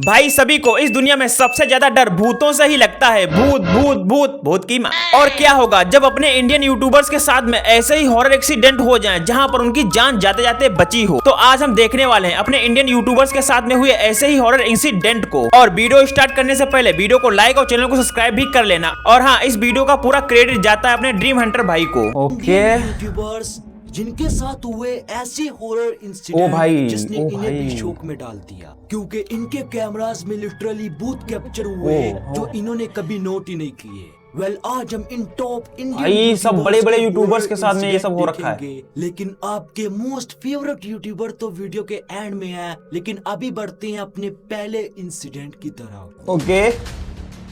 भाई सभी को इस दुनिया में सबसे ज्यादा डर भूतों से ही लगता है। भूत भूत भूत भूत की मां। और क्या होगा जब अपने इंडियन यूट्यूबर्स के साथ में ऐसे ही हॉरर एक्सीडेंट हो जाएं जहां पर उनकी जान जाते जाते बची हो। तो आज हम देखने वाले हैं अपने इंडियन यूट्यूबर्स के साथ में हुए ऐसे ही हॉरर इंसिडेंट को। और वीडियो स्टार्ट करने से पहले वीडियो को लाइक और चैनल को सब्सक्राइब भी कर लेना। और हाँ, इस वीडियो का पूरा क्रेडिट जाता है अपने ड्रीम हंटर भाई को। ओके यूट्यूबर्स जिनके साथ हुए ऐसे हॉरर इंसिडेंट जिसने इन्हें भी शौक में डाल दिया, क्योंकि इनके कैमरास में लिटरली भूत कैप्चर हुए जो इन्होंने कभी नोट ही नहीं किए। आज हम इन टॉप इंडियन सब बड़े बड़े यूट्यूबर्स के साथ में ये सब हो रखा है। लेकिन आपके मोस्ट फेवरेट यूट्यूबर तो वीडियो के एंड में है। लेकिन अभी बढ़ते हैं अपने पहले इंसिडेंट की तरफ। ओके,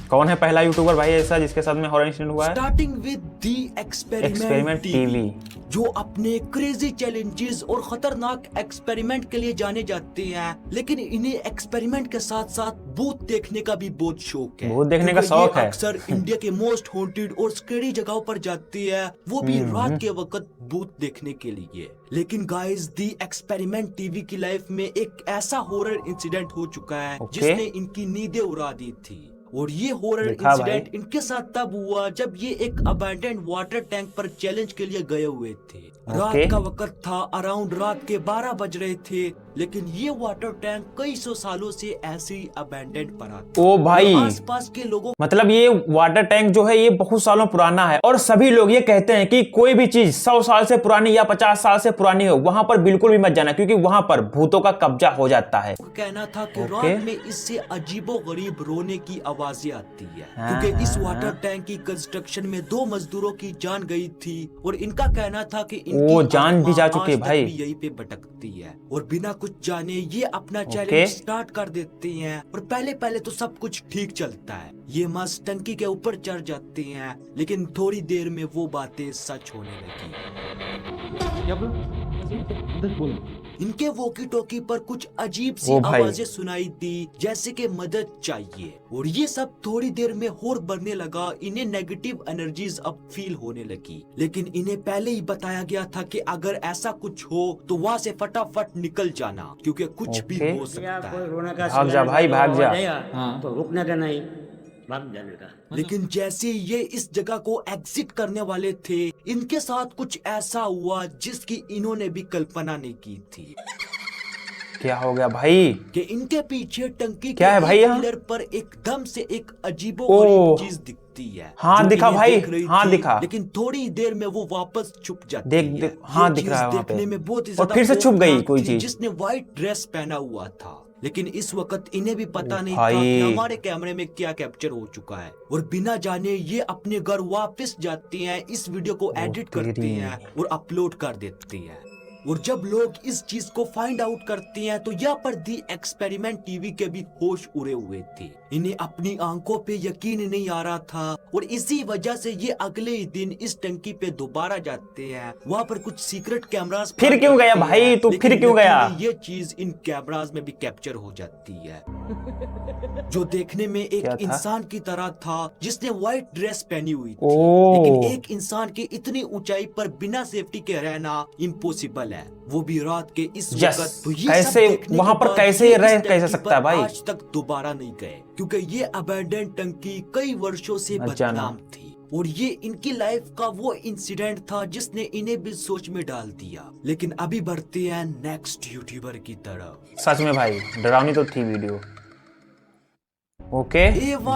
कौन है पहला यूट्यूबर भाई ऐसा जिसके साथ में हॉरर इंसिडेंट हुआ है? Starting with the experiment TV, जो अपने क्रेजी चैलेंजेस और खतरनाक एक्सपेरिमेंट के लिए जाने जाते हैं। लेकिन इन्हें एक्सपेरिमेंट के साथ साथ भूत देखने का भी बहुत शौक है। भूत देखने का शौक है। अक्सर इंडिया के मोस्ट हॉन्टेड और स्कैरी जगहों पर जाती है, वो भी रात के वक्त भूत देखने के लिए। लेकिन गाइस, दी एक्सपेरिमेंट टीवी की लाइफ में एक ऐसा हॉरर इंसिडेंट हो चुका है जिसने इनकी नींदें उड़ा दी थी। और ये हॉरर इंसिडेंट इनके साथ तब हुआ जब ये एक अबैंडन्ड वाटर टैंक पर चैलेंज के लिए गए हुए थे। रात का वक्त था, अराउंड रात के 12 बज रहे थे। लेकिन ये वाटर टैंक कई सौ सालों से ऐसे ही अबैंडन्ड पड़ा था। ओ भाई, आसपास के लोगों, मतलब ये वाटर टैंक जो है ये बहुत सालों पुराना है। और सभी लोग ये कहते हैं कि कोई भी चीज 100 साल से पुरानी या 50 साल से पुरानी हो, वहां पर बिल्कुल भी मत जाना, क्योंकि वहां पर भूतों का कब्जा हो जाता है। कहना था कि रात में इससे अजीबो गरीब रोने की आवाजें आती है, क्योंकि इस वाटर टैंक की कंस्ट्रक्शन में 2 मजदूरों की जान गई थी। और इनका कहना था कि इनकी जान भी जा चुकी है भाई, यहीं पे भटकती है। और बिना कुछ जाने ये अपना चैलेंज स्टार्ट कर देते हैं। और पहले पहले तो सब कुछ ठीक चलता है, ये मस्त टंकी के ऊपर चढ़ जाते हैं। लेकिन थोड़ी देर में वो बातें सच होने लगी। इनके वॉकी टॉकी पर कुछ अजीब सी आवाजें सुनाई दी, जैसे कि मदद चाहिए। और ये सब थोड़ी देर में और बढ़ने लगा। इन्हें नेगेटिव एनर्जीज अब फील होने लगी। लेकिन इन्हें पहले ही बताया गया था कि अगर ऐसा कुछ हो तो वहाँ से फटाफट निकल जाना, क्योंकि कुछ भी हो सकता है। भाग जा भाई, भाग जा। तो रुकने का नहीं, भाग जाने का। लेकिन जैसे ये इस जगह को एग्जिट करने वाले थे, इनके साथ कुछ ऐसा हुआ जिसकी इन्होंने भी कल्पना नहीं की थी। क्या हो गया भाई? कि इनके पीछे टंकी क्या है भाई? पिलर पर एकदम से एक अजीबो चीज दिखती है। हाँ दिखा भाई, हाँ दिखा। लेकिन थोड़ी देर में वो वापस छुप जाती है। हाँ दिख रहा है वहाँ देखने पे। में बहुत ही और फिर से छुप गई कोई चीज, जिसने व्हाइट ड्रेस पहना हुआ था। लेकिन इस वक्त इन्हें भी पता नहीं था कि हमारे कैमरे में क्या कैप्चर हो चुका है। और बिना जाने ये अपने घर वापस जाते हैं, इस वीडियो को एडिट करते हैं और अपलोड कर देते हैं। और जब लोग इस चीज को फाइंड आउट करते हैं तो यहाँ पर दी एक्सपेरिमेंट टीवी के भी होश उड़े हुए थे। इन्हें अपनी आंखों पे यकीन नहीं आ रहा था। और इसी वजह से ये अगले ही दिन इस टंकी पे दोबारा जाते हैं। वहाँ पर कुछ सीक्रेट कैमरास फिर क्यों गया भाई तू? फिर क्यों गया? ये चीज इन कैमरास में भी कैप्चर हो जाती है, जो देखने में एक इंसान की तरह था जिसने व्हाइट ड्रेस पहनी हुई थी। लेकिन एक इंसान की इतनी ऊंचाई पर बिना सेफ्टी के रहना इम्पॉसिबल है, वो भी रात के इस वक्त। तो ये कैसे वहाँ पर कैसे रह कैसे सकता है भाई? आज तक दोबारा नहीं गए, क्योंकि ये अबैंडन्ड टंकी कई वर्षों से बदनाम थी। और ये इनकी लाइफ का वो इंसिडेंट था जिसने इन्हें भी सोच में डाल दिया। लेकिन अभी बढ़ते हैं नेक्स्ट यूट्यूबर की तरफ। सच में भाई डरावनी तो थी वीडियो। ओके,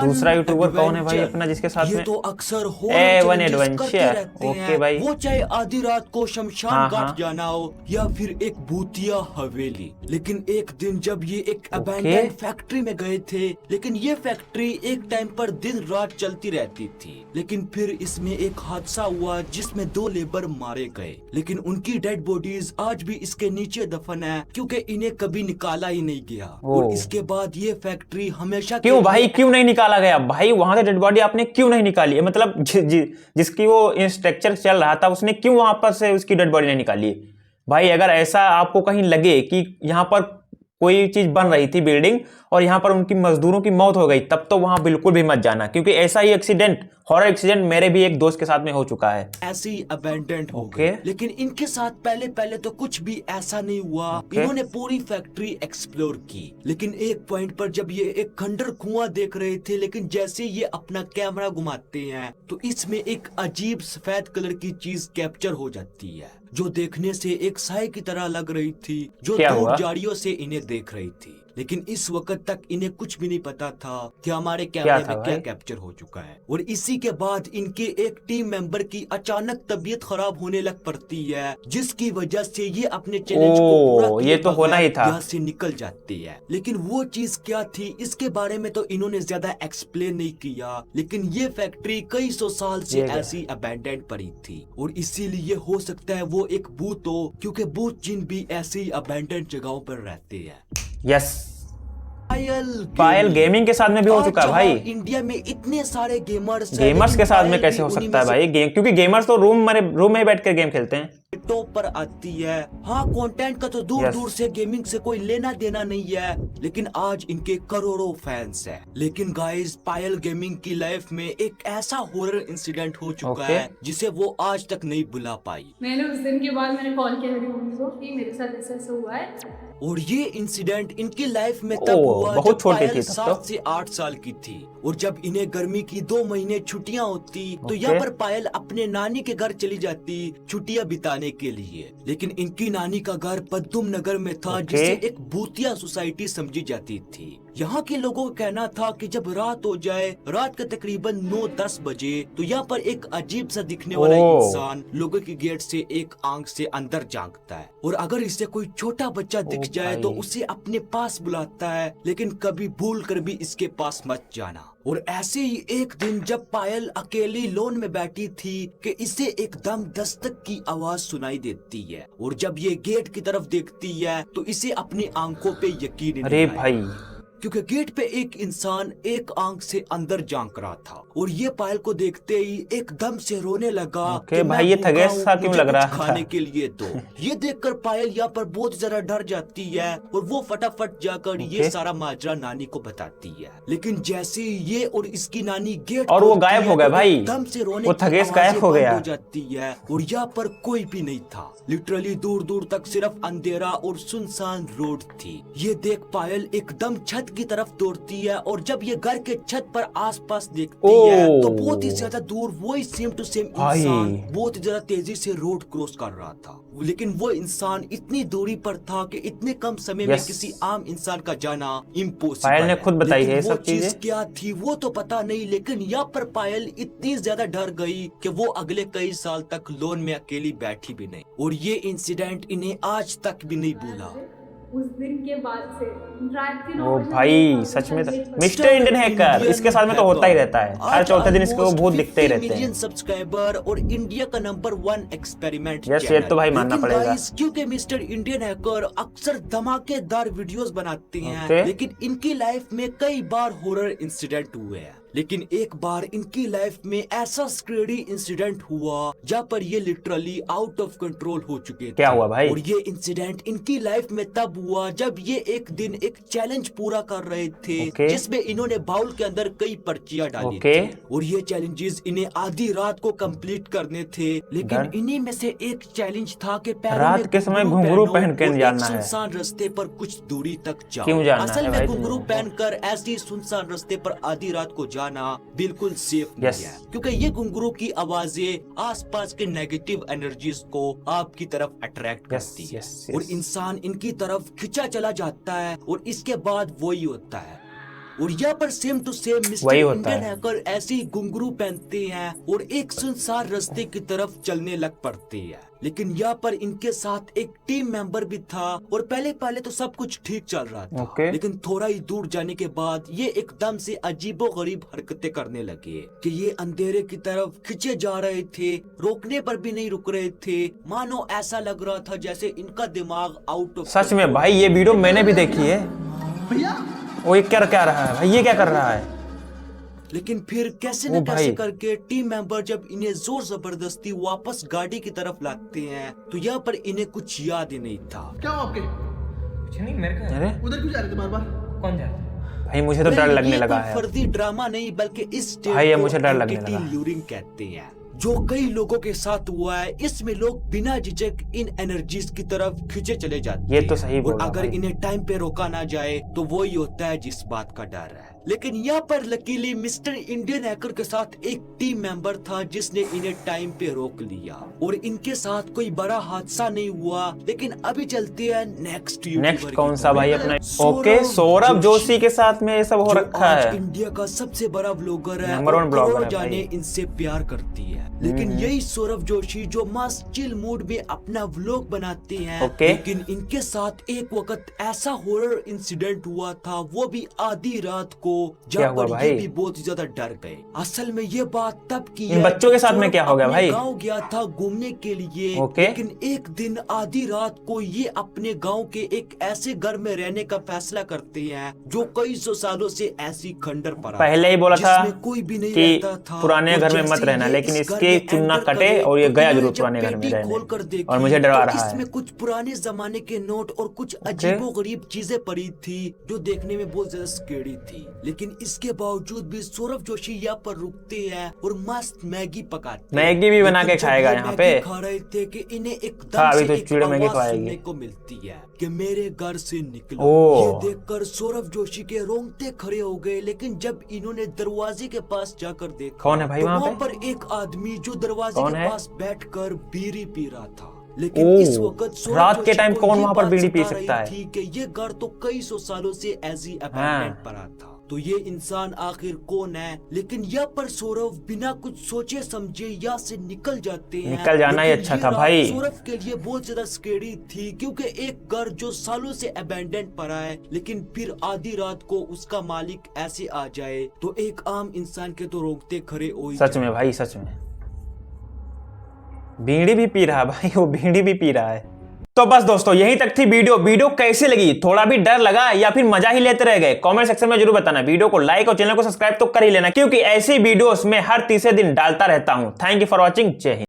दूसरा यूट्यूबर कौन है भाई अपना जिसके साथ में? तो अक्सर A1 एडवेंचर। ओके भाई, वो चाहे आधी रात को शमशान घाट जाना हो या फिर एक भूतिया हवेली। लेकिन एक दिन जब ये एक अबैंडन्ड फैक्ट्री में गए थे, लेकिन ये फैक्ट्री एक टाइम पर दिन रात चलती रहती थी। लेकिन फिर इसमें एक हादसा हुआ जिसमें 2 लेबर मारे गए। लेकिन उनकी डेड बॉडीज आज भी इसके नीचे दफन है, क्योंकि इन्हें कभी निकाला ही नहीं गया। और इसके बाद ये फैक्ट्री हमेशा भाई क्यों नहीं निकाला गया भाई? वहां से डेड बॉडी आपने क्यों नहीं निकाली? मतलब जिसकी वो स्ट्रक्चर चल रहा था उसने क्यों वहां पर से उसकी डेड बॉडी नहीं निकाली? भाई अगर ऐसा आपको कहीं लगे कि यहाँ पर कोई चीज बन रही थी बिल्डिंग और यहाँ पर उनकी मजदूरों की मौत हो गई, तब तो वहां बिल्कुल भी मत जाना, क्योंकि ऐसा ही एक्सीडेंट, हॉरर एक्सीडेंट मेरे भी एक दोस्त के साथ में हो चुका है। ऐसे ही अबैंडन्ड हो गए। लेकिन इनके साथ पहले पहले तो कुछ भी ऐसा नहीं हुआ। इन्होंने पूरी फैक्ट्री एक्सप्लोर की, लेकिन एक पॉइंट पर जब ये एक खंडर कुआं देख रहे थे, लेकिन जैसे ये अपना कैमरा घुमाते हैं तो इसमें एक अजीब सफेद कलर की चीज कैप्चर हो जाती है, जो देखने से एक साए की तरह लग रही थी, जो दूर झाड़ियों से इन्हें देख रही थी। लेकिन इस वक्त तक इन्हें कुछ भी नहीं पता था कि हमारे कैमरे में क्या कैप्चर हो चुका है। और इसी के बाद इनके एक टीम मेंबर की अचानक तबीयत खराब होने लग पड़ती है, जिसकी वजह से ये अपने चैलेंज को पूरा किए बगैर यहाँ से निकल जाती है। लेकिन वो चीज क्या थी, इसके बारे में तो इन्होंने ज्यादा एक्सप्लेन नहीं किया। लेकिन ये फैक्ट्री कई सौ साल से ऐसी अबैंडन्ड पड़ी थी, और इसीलिए हो सकता है वो एक भूत हो, क्योंकि भूत जिन भी ऐसी अबैंडन्ड जगहों पर रहते हैं। यस, पायल गेमिंग के साथ में भी हो चुका है भाई। इंडिया में इतने सारे गेमर्स के साथ में कैसे हो सकता है भाई गेम, क्योंकि गेमर्स तो रूम में बैठ कर गेम खेलते हैं। टॉप पर आती है। हाँ, कंटेंट का तो दूर दूर से गेमिंग से कोई लेना देना नहीं है, लेकिन आज इनके करोड़ों फैंस हैं। लेकिन गाइस, पायल गेमिंग की लाइफ में एक ऐसा हॉरर इंसिडेंट हो चुका है जिसे वो आज तक नहीं भुला पाई। मैंने उस दिन के बाद मैंने कॉल किया मेरी मम्मी को कि मेरे साथ ऐसा हुआ है। और ये इंसिडेंट इनकी लाइफ में तब हुआ जब पायल 7 से 8 साल की थी, और जब इन्हें गर्मी की 2 महीने छुट्टियां होती तो यहाँ पर पायल अपने नानी के घर चली जाती छुट्टियां बिताने के लिए। लेकिन इनकी नानी का घर पद्दुम नगर में था, जिसे एक भूतिया सोसाइटी समझी जाती थी। यहाँ के लोगों का कहना था कि जब रात हो जाए, रात के तकरीबन 9-10 बजे, तो यहाँ पर एक अजीब सा दिखने वाला इंसान लोगों की गेट से एक आंख से अंदर झांकता है, और अगर इसे कोई छोटा बच्चा दिख जाए तो उसे अपने पास बुलाता है, लेकिन कभी भूल कर भी इसके पास मत जाना। और ऐसे ही एक दिन जब पायल अकेली लॉन में बैठी थी कि इसे एकदम दस्तक की आवाज सुनाई देती है, और जब ये गेट की तरफ देखती है तो इसे अपनी आंखों पे यकीन नहीं आया, क्योंकि गेट पे एक इंसान एक आंख से अंदर झांक रहा था। और ये पायल को देखते ही एकदम से रोने लगा कि भाई ये थगेस सा क्यों लग रहा है खाने के लिए। तो ये देखकर पायल यहाँ पर बहुत ज्यादा डर जाती है, और वो फटाफट जाकर ये सारा माजरा नानी को बताती है। लेकिन जैसे ये और इसकी नानी गेट और वो गायब हो गया भाई, एकदम से रोने वो थगेस गायब हो गया हो जाती है, और यहाँ पर कोई भी नहीं था। लिटरली दूर दूर तक सिर्फ अंधेरा और सुनसान रोड थी। ये देख पायल एकदम छत की तरफ दौड़ती है, और जब ये घर के छत पर आसपास देखती है तो बहुत ही ज्यादा दूर वही सेम टू सेम इंसान बहुत ज्यादा तेजी से रोड क्रॉस कर रहा था। लेकिन वो इंसान इतनी दूरी पर था कि इतने कम समय में किसी आम इंसान का जाना इम्पॉसिबल। पायल ने खुद बताई है सब चीजें। क्या थी वो तो पता नहीं, लेकिन यहाँ पर पायल इतनी ज्यादा डर गई कि वो अगले कई साल तक लॉन में अकेली बैठी भी नहीं, और ये इंसिडेंट इन्हें आज तक भी नहीं भूला। उस दिन के बाद से ओ भाई, सच में मिस्टर इंडियन हैकर इसके साथ में तो होता ही रहता है, हर चौथे दिन इसको भूत दिखते ही रहते हैं। मिलियन सब्सक्राइबर और इंडिया का नंबर 1 एक्सपेरिमेंट। यस, ये तो भाई मानना पड़ेगा, क्योंकि मिस्टर इंडियन हैकर अक्सर धमाकेदार वीडियोस बनाते हैं, लेकिन इनकी लाइफ में कई बार हॉरर इंसिडेंट हुए हैं। लेकिन एक बार इनकी लाइफ में ऐसा स्क्रेडी इंसिडेंट हुआ जहाँ पर ये लिटरली आउट ऑफ कंट्रोल हो चुके थे। क्या हुआ भाई? और ये इंसिडेंट इनकी लाइफ में तब हुआ जब ये एक दिन एक चैलेंज पूरा कर रहे थे, जिसमें इन्होंने बाउल के अंदर कई पर्चियां डाली थी, और ये चैलेंजेस इन्हें आधी रात को कंप्लीट करने थे। लेकिन इन्हीं में से एक चैलेंज था कि रात के समय घुंघरू पहन के जाना है, सुनसान रास्ते पर कुछ दूरी तक जाओ। असल में घुंघरू पहनकर ऐसी सुनसान रास्ते पर आधी रात को जाना बिल्कुल सेफ नहीं है, क्योंकि ये घुंघरू की आवाजें आसपास के नेगेटिव एनर्जीज को आपकी तरफ अट्रैक्ट करती है, और इंसान इनकी तरफ खिंचा चला जाता है, और इसके बाद वही होता है। और यहाँ पर same to same mister Indian hacker ऐसे ही घुंघरू पहनते हैं और एक सुनसान रास्ते की तरफ चलने लग पड़ते हैं। लेकिन यहाँ पर इनके साथ एक टीम मेंबर भी था, और पहले तो सब कुछ ठीक चल रहा था, लेकिन थोड़ा ही दूर जाने के बाद ये एकदम से अजीबोगरीब हरकतें करने लगे कि ये अंधेरे की तरफ खिंचे जा रहे थे, रोकने पर भी नहीं रुक रहे थे। मानो ऐसा लग रहा था जैसे इनका दिमाग आउट ऑफ। सच में भाई, ये वीडियो मैंने भी देखी है। वो ये क्या रहा है भाई, ये क्या कर रहा है? लेकिन फिर कैसे न कैसे करके टीम मेंबर जब इन्हें जोर जबरदस्ती वापस गाड़ी की तरफ लाते हैं, तो यहाँ पर इन्हें कुछ याद ही नहीं था। क्या आपके कुछ नहीं मेरे को। अरे उधर क्यों जा रहे थे बार बार? कौन जा रहा है? भाई मुझे तो डर नहीं, लगने ये लगा कोई है। फर्जी ड्रामा नहीं बल्कि इस भाई, ये मुझे डर लगने एंटिटी लगा। ल्यूरिंग कहते हैं, जो कई लोगों के साथ हुआ है। इसमें लोग बिना झिझक इन एनर्जीज की तरफ खींचे चले जाते ये हैं। तो सही और बोला अगर भाई। इन्हें टाइम पे रोका ना जाए तो वो ही होता है जिस बात का डर है। लेकिन यहाँ पर लकीली मिस्टर इंडियन हैकर के साथ एक टीम मेंबर था जिसने इन्हें टाइम पे रोक लिया और इनके साथ कोई बड़ा हादसा नहीं हुआ। लेकिन अभी चलते हैं नेक्स्ट कौन सा भाई अपना? ओके, सौरभ जोशी के साथ में ये सब हो रखा है। इंडिया का सबसे बड़ा ब्लॉगर है नंबर वन और ब्लॉगर करोड़ों है जाने भाई। इनसे प्यार करती है। लेकिन यही सौरभ जोशी जो मस्त चिल मूड में अपना व्लॉग बनाते हैं। ओके। लेकिन इनके साथ एक वक्त ऐसा हॉरर इंसिडेंट हुआ था, वो भी आधी रात को, क्या जहाँ हुआ पर भाई? ये भी बहुत ही ज्यादा डर गए। असल में ये बात तब की इन है बच्चों के जब साथ में क्या हो गया अपने भाई? गाँव गया था घूमने के लिए। ओके। लेकिन एक दिन आधी रात को ये अपने गांव के एक ऐसे घर में रहने का फैसला करते हैं जो कई सौ सालों से ऐसी खंडर पड़ा पहले ही बोला था जिसमें कोई भी नहीं कि रहता था। पुराने और घर में जैसे मत रहना, ये लेकिन इस घर इसके में चुन्ना एंटर कटे करे, और ये तो गया इन्होंने जरूर जब पुराने घर में पेटी रहने। खोलकर देखी, और मुझे डरा तो रहा है। इसमें कुछ पुराने जमाने के नोट और कुछ अजीबोगरीब चीजें पड़ी थी जो देखने में बहुत ज्यादा स्केरी थी। लेकिन इसके बावजूद भी सौरभ जोशी यहाँ पर रुकते हैं और मस्त मैगी पकाते हैं। मैगी भी बना के लेकिन जब खाएगा ये यहाँ मैगी पे। खा रहे थे कि इन्हें हाँ, एकदम अभी से तो एक चूड़े मैगी आवाज खवाएगी। सुनने को मिलती है कि मेरे घर से निकलो। ओह। ये देखकर सौरभ जोशी के रोंगटे खड़े हो गए। लेकिन जब इन्होंने दरवाजे के पास जाकर देखा, कौन है भाई तो वहाँ वहाँ पे? पर एक आदमी जो दरवाजे कौन के है? पास बैठकर बीड़ी पी रहा था। लेकिन ओह, इस वक्त सौरभ रात के जोशी टाइम को कौन ये वहाँ पर बात बीड़ी पी सता सकता रही है? थी कि ये घर तो कई सौ सालों से ऐसी हाँ। अबैंडन पड़ा था। तो ये इंसान आखिर कौन है? लेकिन यहाँ पर सौरभ बिना कुछ सोचे समझे यहाँ से निकल जाते हैं। निकल जाना ही लेकिन अच्छा ये था रात भाई। सौरभ के लिए बहुत ज्यादा स्केरी थी क्योंकि एक घर जो सालों से अबैंडन पड़ा है, लेकिन फिर आधी रात को उसका मालिक ऐसे आ जाए तो एक आम इंसान के तो रोकते खड़े हो ही सच में भाई, सच में बीड़ी भी पी रहा है भाई, वो बीड़ी भी पी रहा है। तो बस दोस्तों यहीं तक थी वीडियो कैसी लगी? थोड़ा भी डर लगा या फिर मजा ही लेते रह गए? कमेंट सेक्शन में जरूर बताना। वीडियो को लाइक और चैनल को सब्सक्राइब तो कर ही लेना, क्योंकि ऐसी वीडियोस में हर तीसरे दिन डालता रहता हूं। Thank you for watching. जय हिंद।